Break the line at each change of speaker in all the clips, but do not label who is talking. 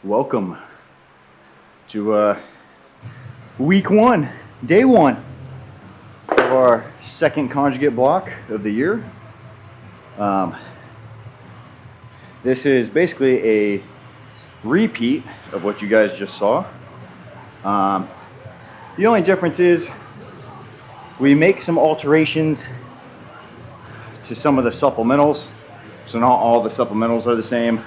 Welcome to week one, day one of our second conjugate block of the year. This is basically a repeat of what you guys just saw. The only difference is we make some alterations to some of the supplementals, so not all the supplementals are the same.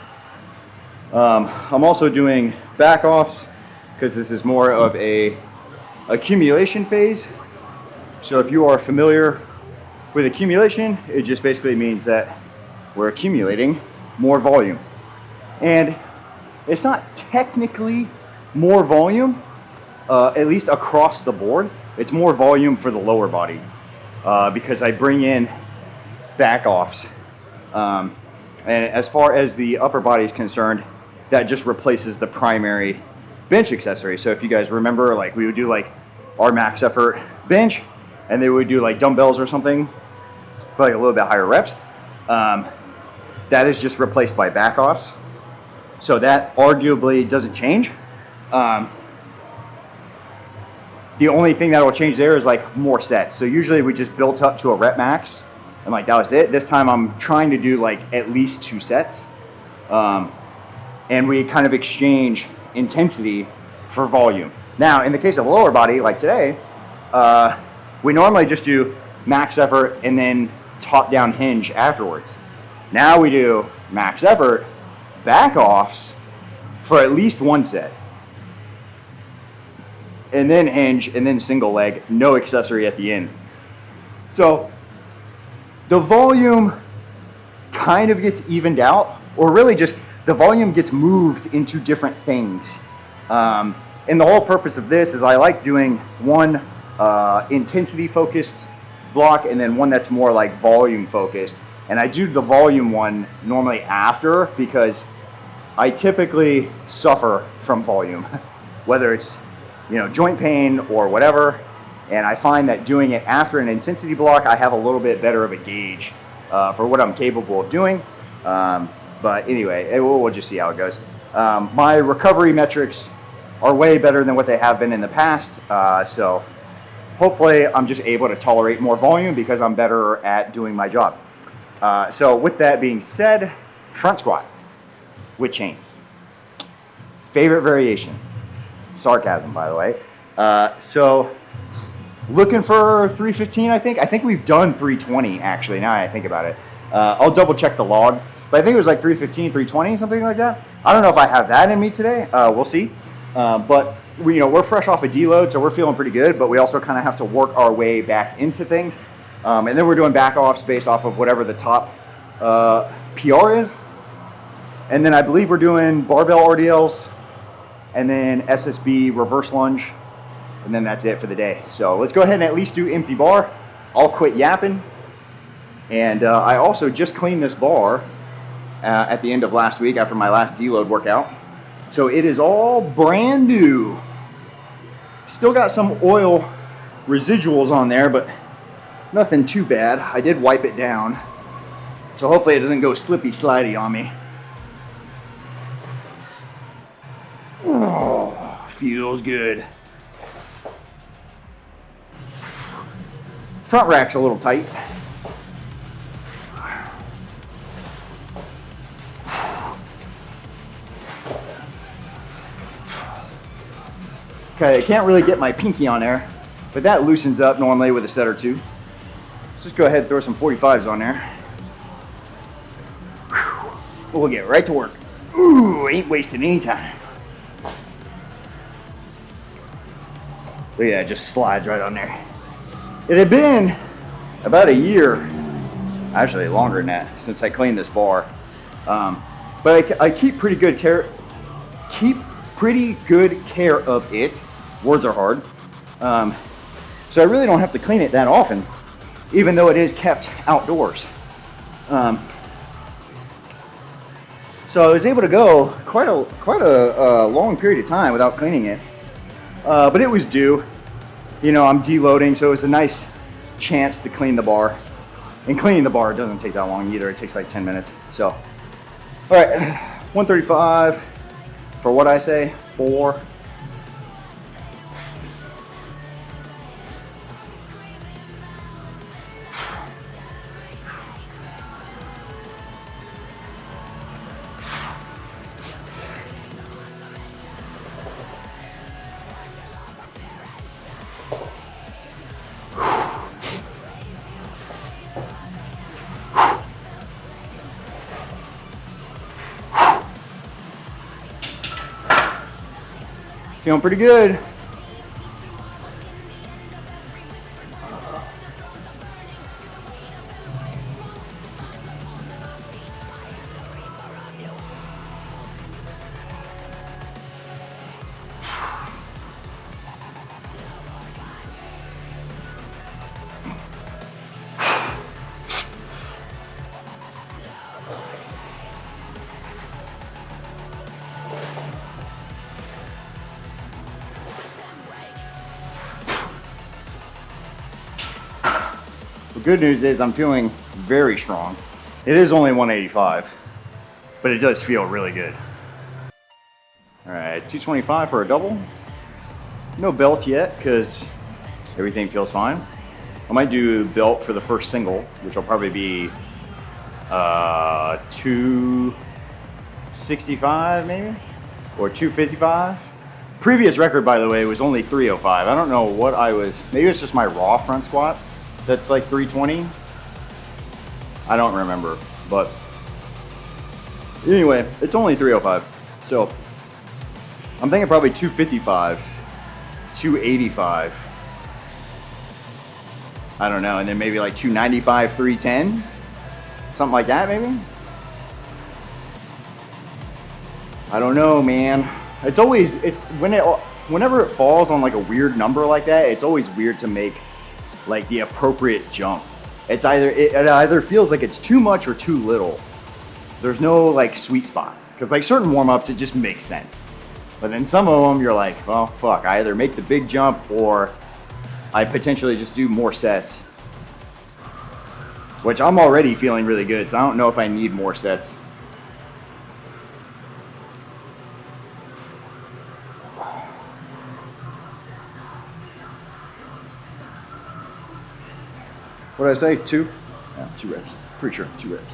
I'm also doing back offs because this is more of a accumulation phase. So if you are familiar with accumulation, it just basically means that we're accumulating more volume. And it's not technically more volume, at least across the board. It's more volume for the lower body because I bring in back offs. And as far as the upper body is concerned, that just replaces the primary bench accessory. So if you guys remember, like we would do like our max effort bench, and they would do like dumbbells or something for like a little bit higher reps. That is just replaced by back offs. So that arguably doesn't change. The only thing that will change there is like more sets. So usually we just built up to a rep max, and like that was it. This time I'm trying to do like at least 2 sets. And we kind of exchange intensity for volume. Now, in the case of lower body, like today, we normally just do max effort and then top down hinge afterwards. Now we do max effort, back offs for at least 1 set. And then hinge, and then single leg, no accessory at the end. So the volume kind of gets evened out, or really just the volume gets moved into different things. And the whole purpose of this is I like doing one intensity focused block and then one that's more like volume focused. And I do the volume one normally after because I typically suffer from volume, whether it's joint pain or whatever. And I find that doing it after an intensity block, I have a little bit better of a gauge for what I'm capable of doing. But anyway, we'll just see how it goes. My recovery metrics are way better than what they have been in the past. So hopefully I'm just able to tolerate more volume because I'm better at doing my job. So with that being said, front squat with chains. Favorite variation. Sarcasm, by the way. So looking for 315, I think. I think we've done 320, actually, now I think about it. I'll double check the log. But I think it was like 315, 320, something like that. I don't know if I have that in me today. We'll see. But we're fresh off a deload, so we're feeling pretty good. But we also kind of have to work our way back into things. And then we're doing back offs based off of whatever the top PR is. And then I believe we're doing barbell RDLs and then SSB reverse lunge. And then that's it for the day. So let's go ahead and at least do empty bar. I'll quit yapping. And I also just cleaned this bar at the end of last week after my last deload workout. So it is all brand new. Still got some oil residuals on there, but nothing too bad. I did wipe it down. So hopefully it doesn't go slippy slidey on me. Oh, feels good. Front rack's a little tight. Okay, I can't really get my pinky on there, but that loosens up normally with a set or two. Let's just go ahead and throw some 45s on there. Whew. We'll get right to work. Ooh, ain't wasting any time. Look at that, just slides right on there. It had been about a year, actually longer than that, since I cleaned this bar. But I keep pretty good care of it. Words are hard. So I really don't have to clean it that often, even though it is kept outdoors. So I was able to go quite a long period of time without cleaning it. But it was due. I'm deloading, so it was a nice chance to clean the bar. And cleaning the bar doesn't take that long either. It takes like 10 minutes. So, all right, 135, for what I say, 4. Feeling pretty good. The good news is I'm feeling very strong. It is only 185, but it does feel really good. All right, 225 for a double. No belt yet because everything feels fine. I might do belt for the first single, which will probably be 265 maybe, or 255. Previous record, by the way, was only 305. I don't know what I was, maybe it's just my raw front squat that's like 320. I don't remember, but anyway, it's only 305. So I'm thinking probably 255, 285. I don't know, and then maybe like 295, 310, something like that maybe. I don't know, man. It's always, whenever it falls on like a weird number like that, it's always weird to make like the appropriate jump. It's it either feels like it's too much or too little. There's no like sweet spot, because like certain warm-ups it just makes sense, but then some of them you're like, well, fuck, I either make the big jump or I potentially just do more sets, which I'm already feeling really good, so I don't know if I need more sets. What did I say? 2? Yeah, 2 reps. Pretty sure 2 reps.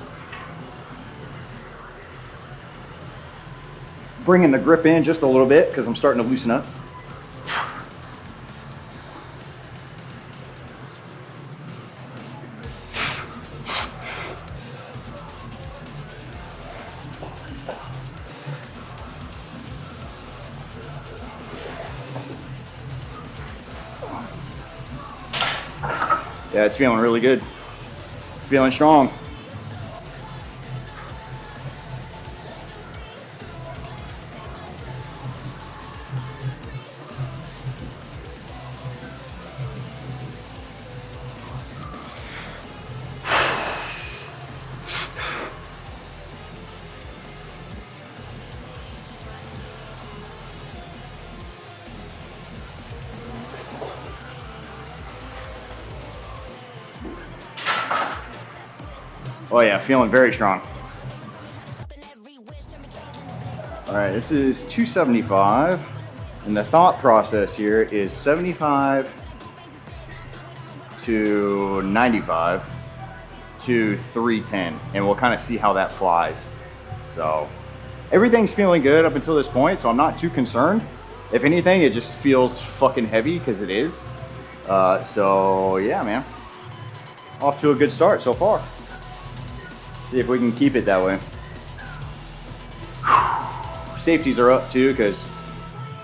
Bringing the grip in just a little bit because I'm starting to loosen up. Yeah, it's feeling really good. Feeling strong. Oh yeah, feeling very strong. All right, this is 275, and the thought process here is 75 to 95 to 310, and we'll kind of see how that flies. So everything's feeling good up until this point, so I'm not too concerned. If anything, it just feels fucking heavy because it is. So yeah, man, off to a good start so far. See if we can keep it that way. Safeties are up too, because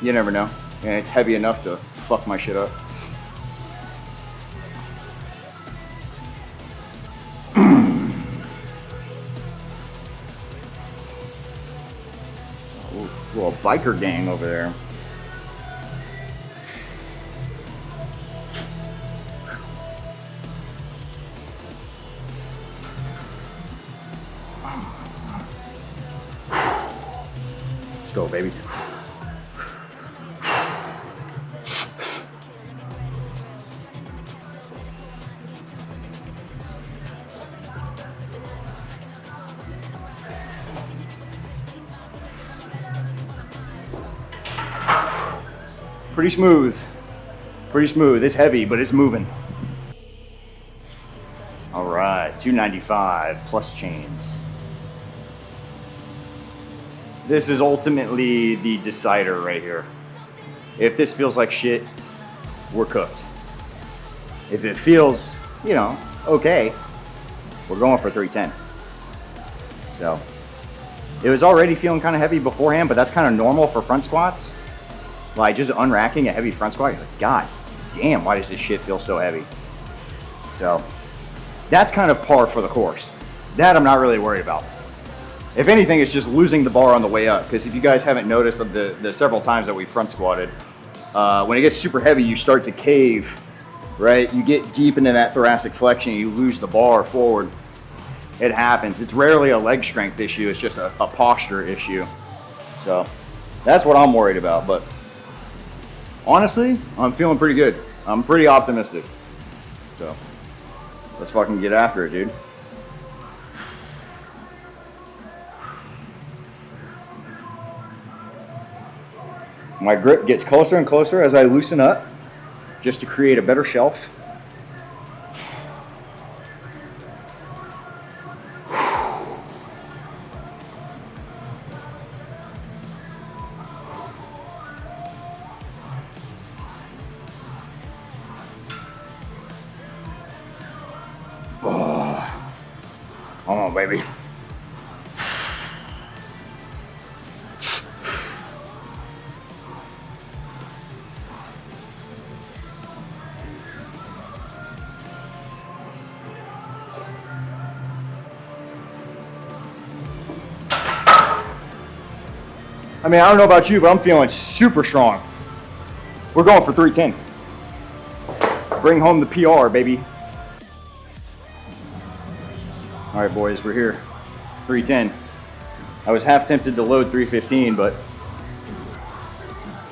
you never know. And it's heavy enough to fuck my shit up. Ooh, little biker gang over there. Let's go, baby. Pretty smooth. Pretty smooth. It's heavy, but it's moving. All right, 295 plus chains. This is ultimately the decider right here. If this feels like shit, we're cooked. If it feels, you know, okay, we're going for 310. So, it was already feeling kind of heavy beforehand, but that's kind of normal for front squats. Like just unracking a heavy front squat, you're like, God damn, why does this shit feel so heavy? So, that's kind of par for the course. That I'm not really worried about. If anything, it's just losing the bar on the way up. Because if you guys haven't noticed of the several times that we front squatted, when it gets super heavy, you start to cave, right? You get deep into that thoracic flexion, you lose the bar forward. It happens. It's rarely a leg strength issue. It's just a posture issue. So that's what I'm worried about. But honestly, I'm feeling pretty good. I'm pretty optimistic. So let's fucking get after it, dude. My grip gets closer and closer as I loosen up, just to create a better shelf. Oh, come on, baby. I mean, I don't know about you, but I'm feeling super strong. We're going for 310. Bring home the PR, baby. All right, boys, we're here. 310. I was half tempted to load 315, but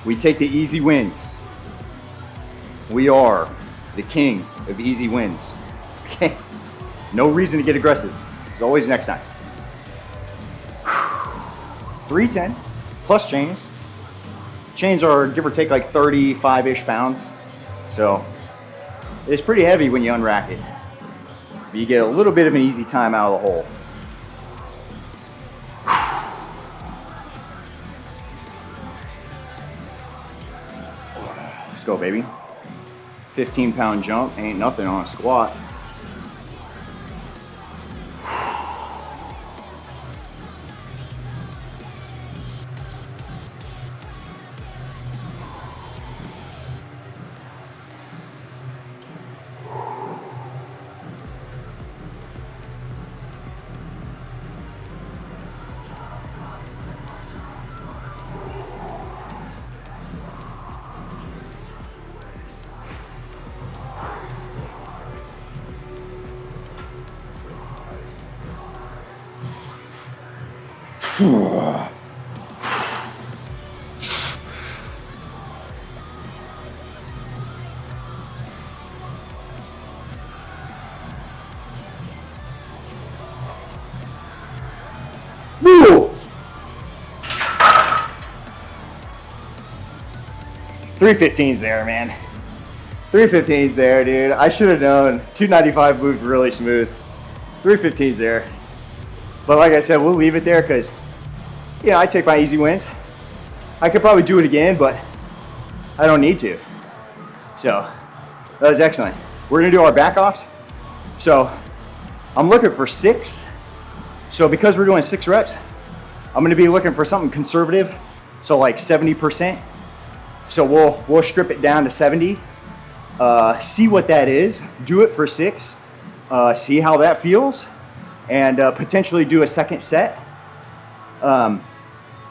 we take the easy wins. We are the king of easy wins. Okay? No reason to get aggressive. There's always next time. 310. Plus chains. Chains are give or take like 35-ish pounds. So it's pretty heavy when you unrack it. But you get a little bit of an easy time out of the hole. Let's go, baby. 15-pound jump ain't nothing on a squat. Woo! 315's there, man. 315's there, dude. I should have known. 295 moved really smooth. 315's there. But like I said, we'll leave it there because, you know, I take my easy wins. I could probably do it again, but I don't need to. So that was excellent. We're gonna do our back offs. So I'm looking for 6. So because we're doing 6 reps, I'm gonna be looking for something conservative. So like 70%. So we'll strip it down to 70. See what that is. Do it for 6. See how that feels. And potentially do a second set.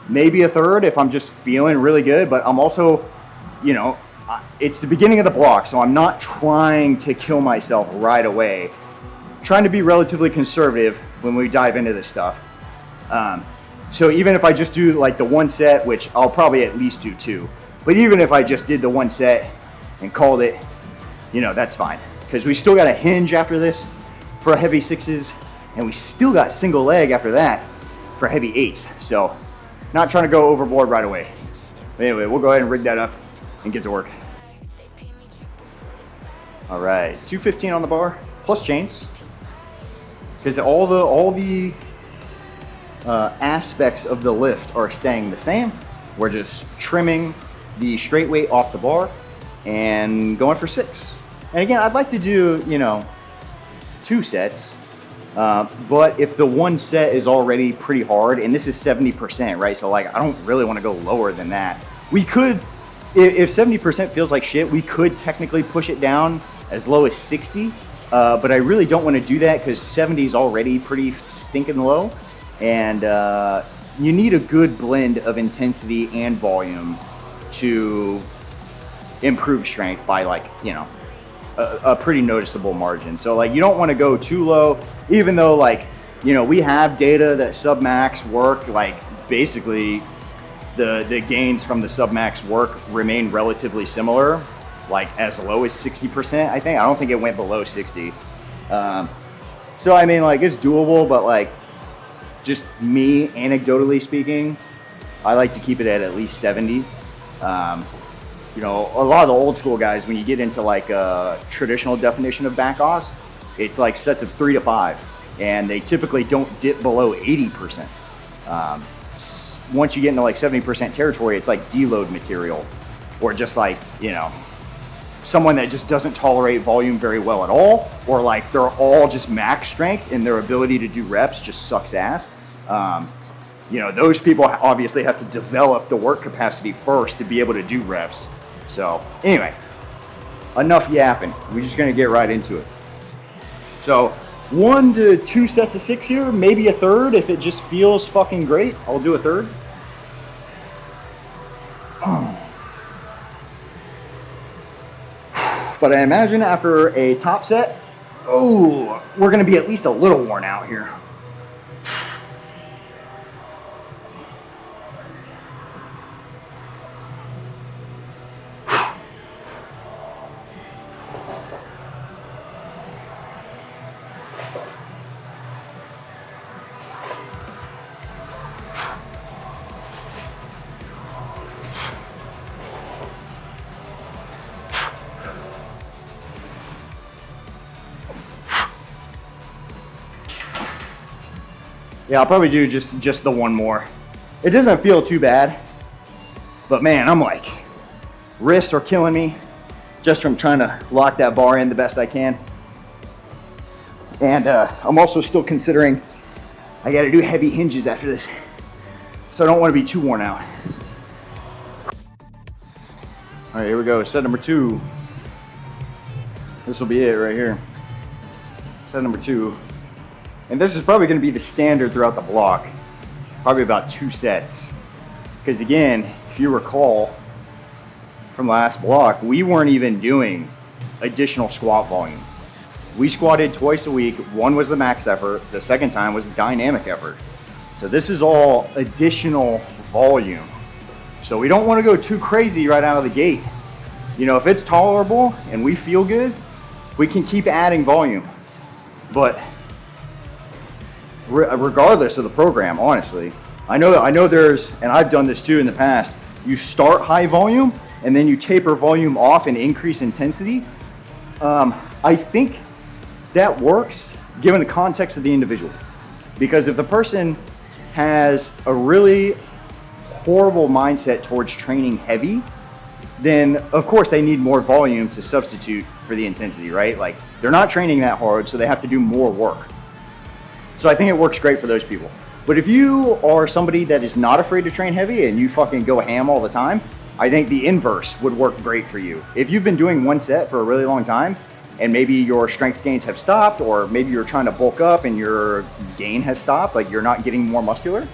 Maybe a third if I'm just feeling really good, but I'm also, you know, it's the beginning of the block, so I'm not trying to kill myself right away. Trying to be relatively conservative when we dive into this stuff. So even if I just do like the 1 set, which I'll probably at least do 2, but even if I just did the 1 set and called it, you know, that's fine. Because we still got a hinge after this for heavy 6s, and we still got single leg after that for heavy 8s. So not trying to go overboard right away. But anyway, we'll go ahead and rig that up. and get to work. All right, 215 on the bar plus chains, because all the aspects of the lift are staying the same. We're just trimming the straight weight off the bar and going for 6. And again, I'd like to do, you know, 2 sets, but if the one set is already pretty hard, and this is 70%, right? So like, I don't really want to go lower than that. We could, if 70% feels like shit, we could technically push it down as low as 60, but I really don't want to do that because 70 is already pretty stinking low, and you need a good blend of intensity and volume to improve strength by, like, you know, a pretty noticeable margin. So like, you don't want to go too low, even though, like, you know, we have data that submax work, like basically the gains from the submax work remain relatively similar, like as low as 60%, I think. I don't think it went below 60. So I mean, like, it's doable, but like, just me, anecdotally speaking, I like to keep it at least 70. You know, a lot of the old school guys, when you get into like a traditional definition of back offs, it's like sets of 3 to 5, and they typically don't dip below 80%. Once you get into like 70% territory, it's like deload material, or just like, you know, someone that just doesn't tolerate volume very well at all, or like they're all just max strength and their ability to do reps just sucks ass. You know, those people obviously have to develop the work capacity first to be able to do reps. So anyway, enough yapping. We're just gonna get right into it. So 1 to 2 sets of 6 here, maybe a third if it just feels fucking great. I'll do a third. But I imagine after a top set, oh, we're gonna be at least a little worn out here. Yeah, I'll probably do just the one more. It doesn't feel too bad, but man, I'm like, wrists are killing me just from trying to lock that bar in the best I can. And I'm also still considering I gotta do heavy hinges after this, so I don't want to be too worn out. All right, here we go, set number 2. This will be it right here. Set number 2. And this is probably going to be the standard throughout the block, probably about 2 sets. Because again, if you recall from last block, we weren't even doing additional squat volume. We squatted twice a week. One was the max effort. The second time was the dynamic effort. So this is all additional volume. So we don't want to go too crazy right out of the gate. You know, if it's tolerable and we feel good, we can keep adding volume. But regardless of the program, honestly, I know there's, and I've done this too in the past, you start high volume and then you taper volume off and increase intensity. I think that works given the context of the individual, because if the person has a really horrible mindset towards training heavy, then of course they need more volume to substitute for the intensity, right? Like, they're not training that hard, so they have to do more work. So I think it works great for those people. But if you are somebody that is not afraid to train heavy and you fucking go ham all the time, I think the inverse would work great for you. If you've been doing one set for a really long time and maybe your strength gains have stopped, or maybe you're trying to bulk up and your gain has stopped, like you're not getting more muscular,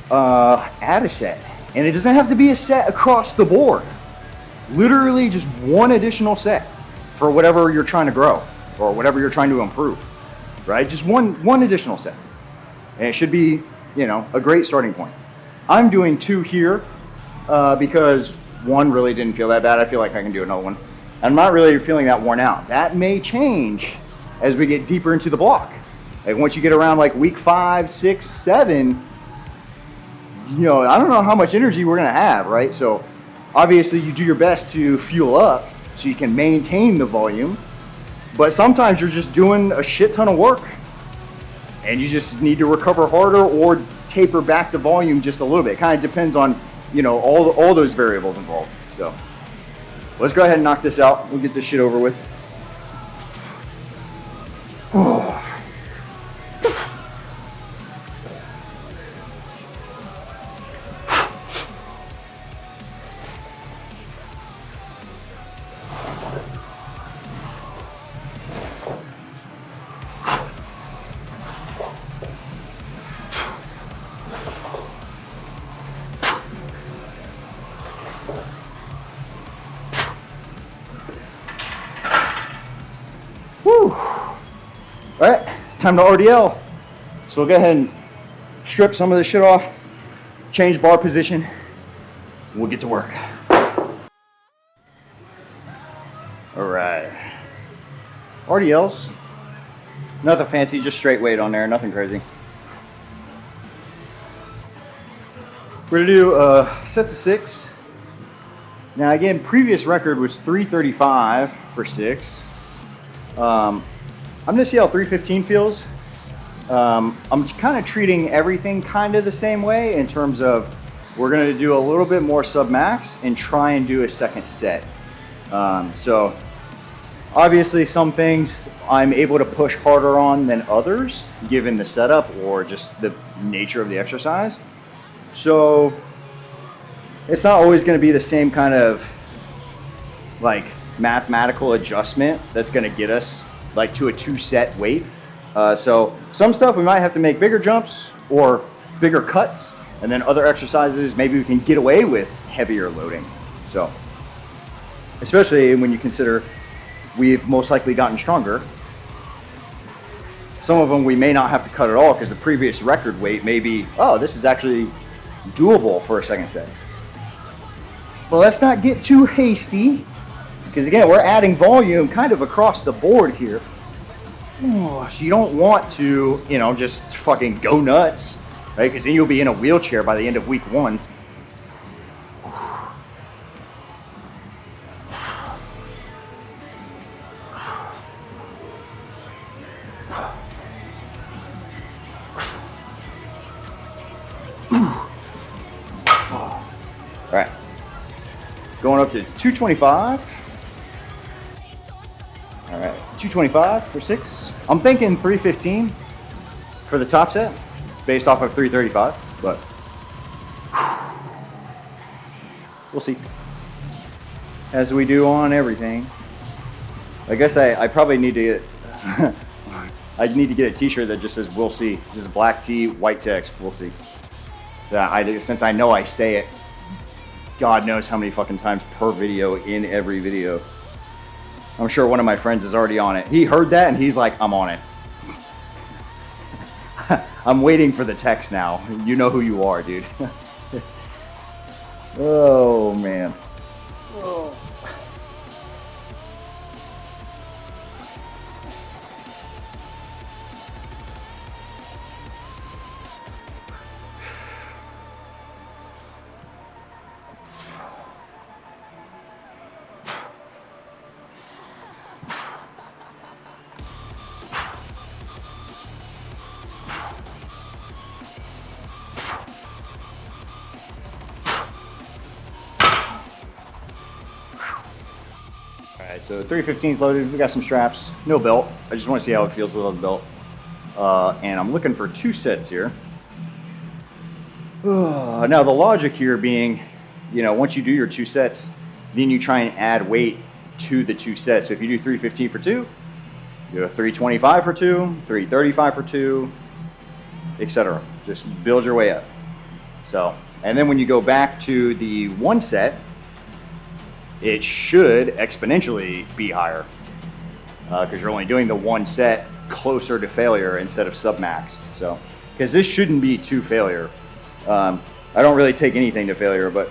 add a set. And it doesn't have to be a set across the board. Literally just one additional set for whatever you're trying to grow or whatever you're trying to improve. Right? Just one additional set. And it should be, you know, a great starting point. I'm doing 2 here because 1 really didn't feel that bad. I feel like I can do another one. I'm not really feeling that worn out. That may change as we get deeper into the block. Like once you get around like week 5, 6, 7, you know, I don't know how much energy we're gonna have, right? So obviously you do your best to fuel up so you can maintain the volume, but sometimes you're just doing a shit ton of work and you just need to recover harder or taper back the volume just a little bit. It kind of depends on, you know, all those variables involved. So let's go ahead and knock this out. We'll get this shit over with. Whew. All right, time to RDL. So we'll go ahead and strip some of this shit off, change bar position, and we'll get to work. All right, RDLs, nothing fancy, just straight weight on there, nothing crazy. We're gonna do sets of 6. Now again, previous record was 335 for 6. I'm gonna see how 315 feels. I'm kind of treating everything kind of the same way in terms of we're gonna do a little bit more sub-max and try and do a second set. So obviously some things I'm able to push harder on than others given the setup or just the nature of the exercise. So it's not always gonna be the same kind of like mathematical adjustment that's going to get us like to a 2-set weight. So some stuff we might have to make bigger jumps or bigger cuts, and then other exercises maybe we can get away with heavier loading. So especially when you consider we've most likely gotten stronger. Some of them we may not have to cut at all because the previous record weight may be, oh, this is actually doable for a second set. But let's not get too hasty, because again, we're adding volume kind of across the board here. So you don't want to, you know, just fucking go nuts, right? Because then you'll be in a wheelchair by the end of week 1. All right, going up to 225. All right, 225 for 6. I'm thinking 315 for the top set, based off of 335, but we'll see. As we do on everything. I guess I probably need to get, I need to get a t-shirt that just says, we'll see. Just black tee, white text, we'll see. Yeah, since I know I say it, God knows how many fucking times per video in every video. I'm sure one of my friends is already on it. He heard that and he's like, I'm on it. I'm waiting for the text now. You know who you are, dude. Oh, man. Oh. Alright, so 315 is loaded. We got some straps, no belt. I just want to see how it feels without the belt. And I'm looking for 2 sets here. Now the logic here being, you know, once you do your 2 sets, then you try and add weight to the 2 sets. So if you do 315 for 2, you do a 325 for 2, 335 for 2, etc. Just build your way up. So, and then when you go back to the 1 set, it should exponentially be higher because you're only doing the 1 set closer to failure instead of sub-max. So, because this shouldn't be to failure. I don't really take anything to failure, but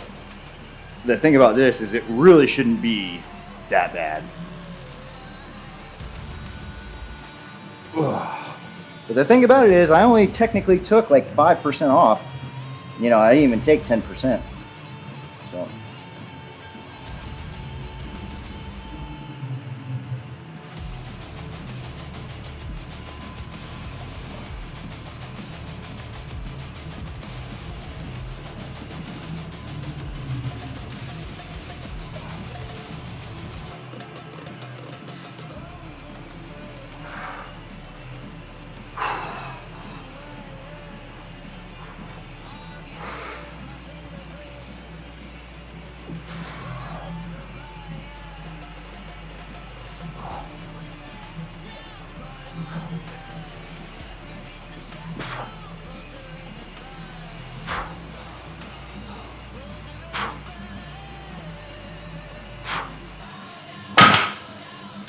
the thing about this is it really shouldn't be that bad. But the thing about it is I only technically took like 5% off. You know, I didn't even take 10%. So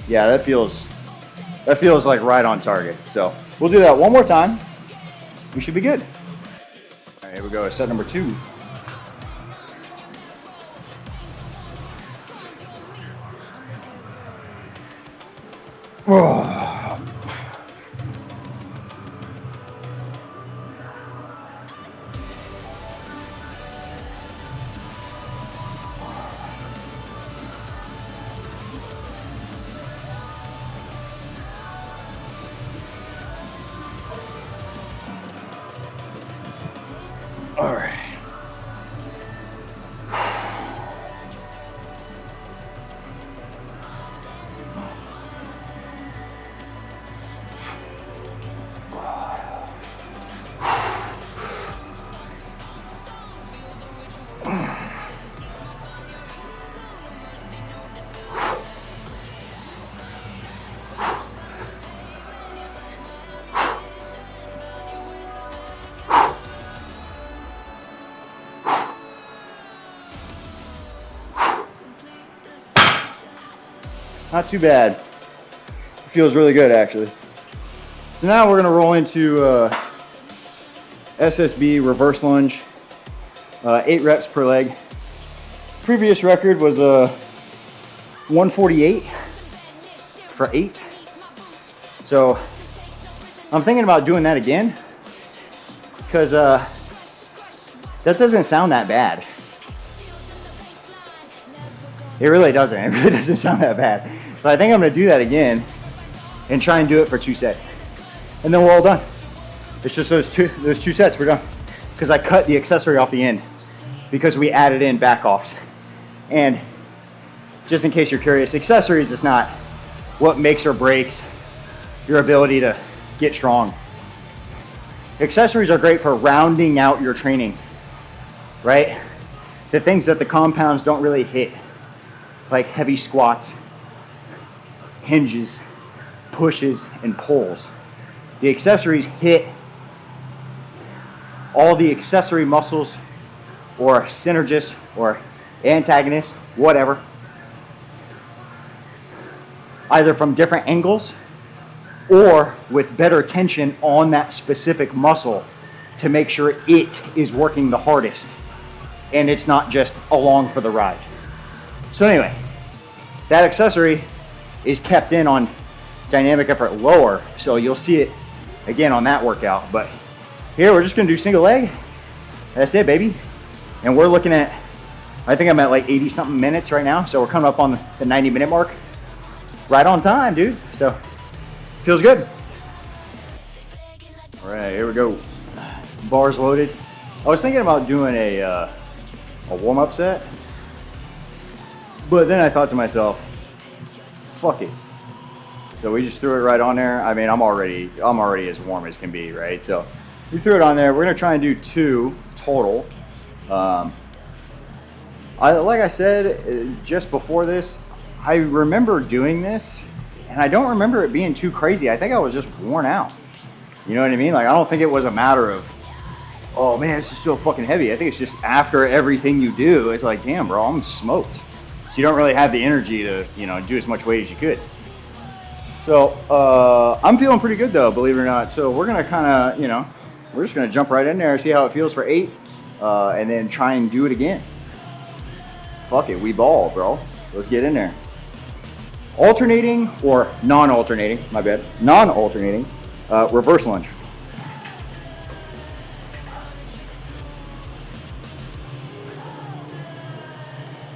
Yeah, that feels like right on target. So we'll do that one more time. We should be good. All right, here we go. Set number 2. All right. Not too bad. It feels really good, actually. So now we're gonna roll into SSB reverse lunge, 8 reps per leg. Previous record was 148 for 8. So I'm thinking about doing that again because that doesn't sound that bad. It really doesn't. It really doesn't sound that bad. So I think I'm going to do that again and try and do it for 2 sets. And then we're all done. It's just those two sets, we're done. Because I cut the accessory off the end because we added in back offs. And just in case you're curious, accessories is not what makes or breaks your ability to get strong. Accessories are great for rounding out your training, right? The things that the compounds don't really hit, like heavy squats, hinges, pushes, and pulls. The accessories hit all the accessory muscles or synergists or antagonists, whatever, either from different angles or with better tension on that specific muscle to make sure it is working the hardest and it's not just along for the ride. So anyway, that accessory is kept in on dynamic effort lower, so you'll see it again on that workout. But here we're just gonna do single leg. That's it, baby. And we're looking at, I think I'm at like 80 something minutes right now, so we're coming up on the 90-minute mark. Right on time, dude. So feels good. All right, here we go. Bars loaded. I was thinking about doing a warm-up set, but then I thought to myself, fuck it. So we just threw it right on there. I mean, I'm already as warm as can be, right? So we threw it on there. We're gonna try and do 2 total. Like I said just before this, I remember doing this, and I don't remember it being too crazy. I think I was just worn out. You know what I mean? Like, I don't think it was a matter of, oh man, this is so fucking heavy. I think it's just after everything you do, it's like, damn, bro, I'm smoked. So you don't really have the energy to, you know, do as much weight as you could. So I'm feeling pretty good though, believe it or not. So we're gonna kind of, you know, we're just gonna jump right in there, see how it feels for 8, and then try and do it again. Fuck it, we ball, bro. Let's get in there. Alternating or non-alternating, my bad, non-alternating reverse lunge.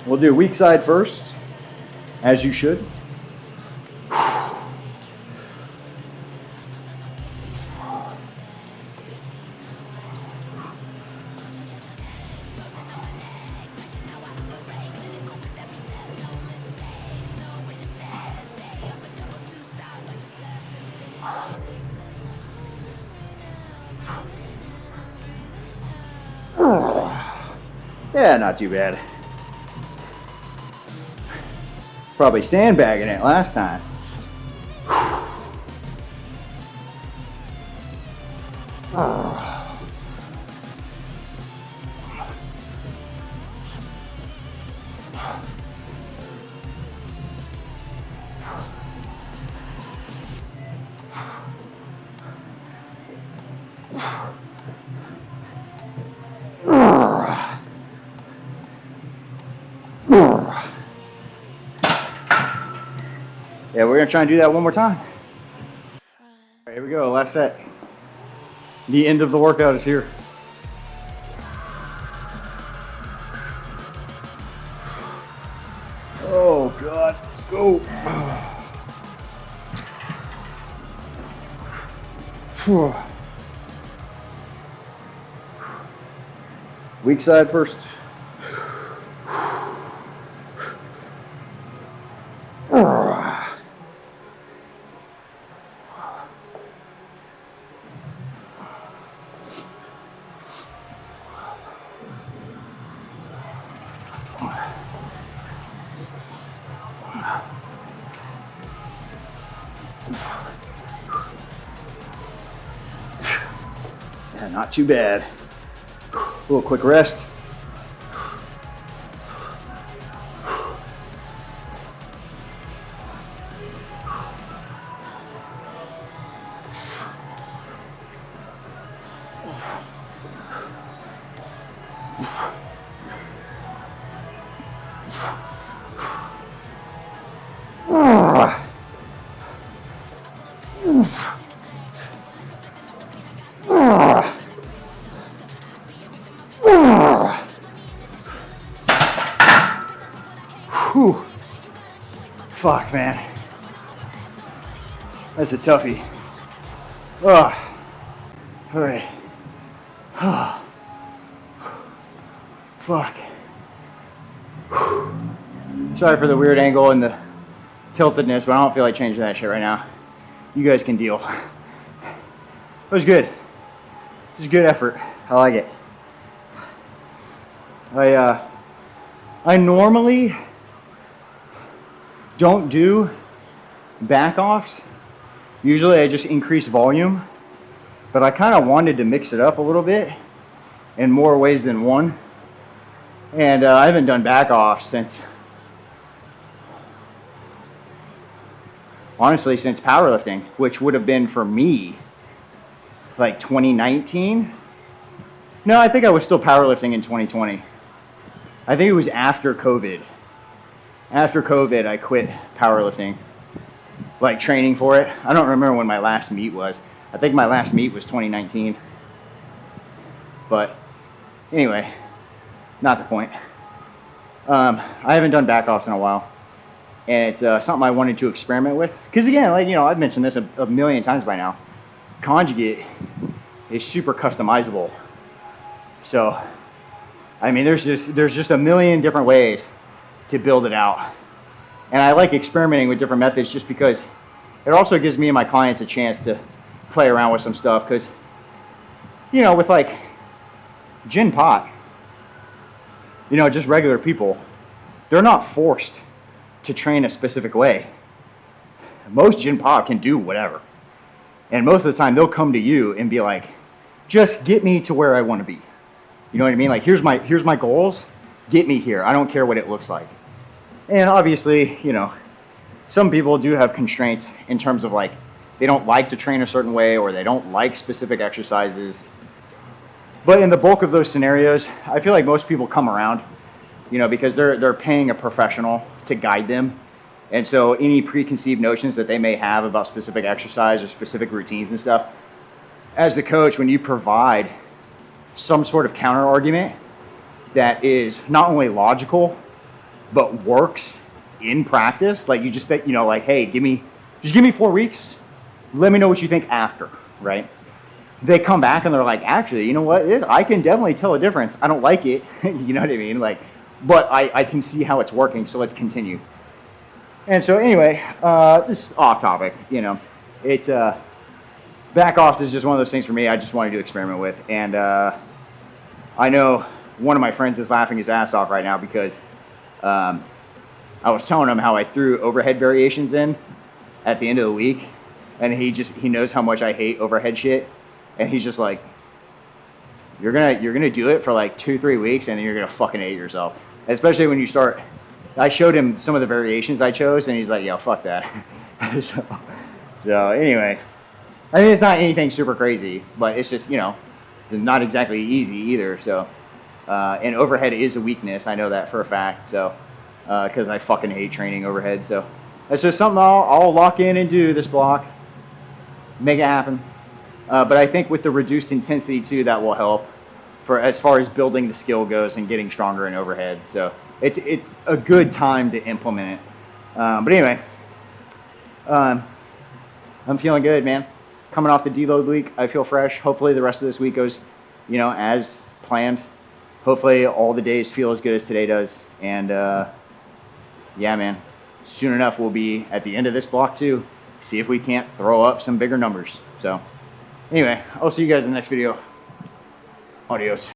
We'll do weak side first, as you should. Yeah, not too bad. Probably sandbagging it last time. Yeah, we're gonna try and do that one more time. All right, here we go, last set. The end of the workout is here. Oh God, let's go. Weak side first. Yeah, not too bad. A little quick rest. Whew. Fuck, man. That's a toughie. Ugh. All right. Fuck. Sorry for the weird angle and the tiltedness, but I don't feel like changing that shit right now. You guys can deal. It was good. It was a good effort. I like it. I normally don't do back offs. Usually I just increase volume, but I kind of wanted to mix it up a little bit in more ways than one. And I haven't done back offs since, honestly, since powerlifting, which would have been for me like 2019. No, I think I was still powerlifting in 2020. I think it was after COVID. After COVID, I quit powerlifting, like training for it. I don't remember when my last meet was. I think my last meet was 2019. But anyway, not the point. I haven't done back offs in a while. And it's something I wanted to experiment with. Because again, like, you know, I've mentioned this a million times by now. Conjugate is super customizable. So, I mean, there's just a million different ways to build it out. And I like experimenting with different methods just because it also gives me and my clients a chance to play around with some stuff. Because, you know, with like Gen Pot, you know, just regular people, they're not forced to train a specific way. Most Gen Pot can do whatever. And most of the time they'll come to you and be like, just get me to where I want to be. You know what I mean? Like, here's my goals. Get me here. I don't care what it looks like. And obviously, you know, some people do have constraints in terms of like, they don't like to train a certain way or they don't like specific exercises. But in the bulk of those scenarios, I feel like most people come around, you know, because they're paying a professional to guide them. And so any preconceived notions that they may have about specific exercise or specific routines and stuff, as the coach, when you provide some sort of counter argument that is not only logical, but works in practice, like you just think, you know, like, hey, just give me 4 weeks. Let me know what you think after, right? They come back and they're like, actually, you know what? I can definitely tell a difference. I don't like it. You know what I mean? Like, but I can see how it's working. So let's continue. And so anyway, this is off topic, you know, it's, back offs is just one of those things for me I just wanted to experiment with. And I know one of my friends is laughing his ass off right now because I was telling him how I threw overhead variations in at the end of the week. And he knows how much I hate overhead shit. And he's just like, you're gonna do it for like 2-3 weeks and then you're gonna fucking hate yourself. Especially when you start. I showed him some of the variations I chose and he's like, yo, fuck that. So anyway, I mean, it's not anything super crazy, but it's just, you know, not exactly easy either. So, and overhead is a weakness. I know that for a fact. So, because I fucking hate training overhead. So, that's just something I'll lock in and do this block. Make it happen. But I think with the reduced intensity too, that will help for as far as building the skill goes and getting stronger in overhead. So, it's a good time to implement it. But anyway, I'm feeling good, man. Coming off the deload week, I feel fresh. Hopefully the rest of this week goes, you know, as planned. Hopefully all the days feel as good as today does. And yeah, man, soon enough we'll be at the end of this block too. See if we can't throw up some bigger numbers. So anyway, I'll see you guys in the next video. Adios.